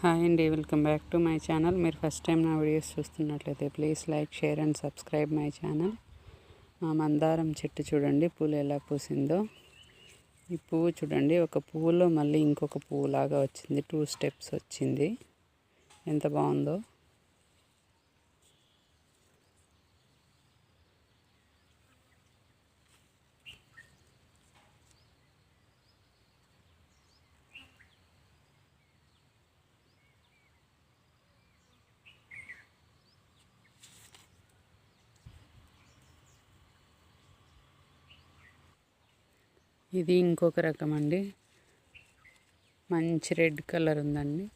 Hi అండి, welcome back to my channel. మీరు first time నా వీడియోస్ చూస్తున్నట్లయితే please like, share and subscribe my channel. మా మందారం చెట్టు చూడండి పూలు ఎలా పూసిందో. ఈ పువ్వు చూడండి, ఒక పువ్వులో మళ్ళీ ఇంకొక పువ్వు లాగా వచ్చింది, 2 స్టెప్స్ వచ్చింది. ఎంత బాగుందో. ఇది ఇంకొక రకం అండి, మంచి రెడ్ కలర్ ఉందండి.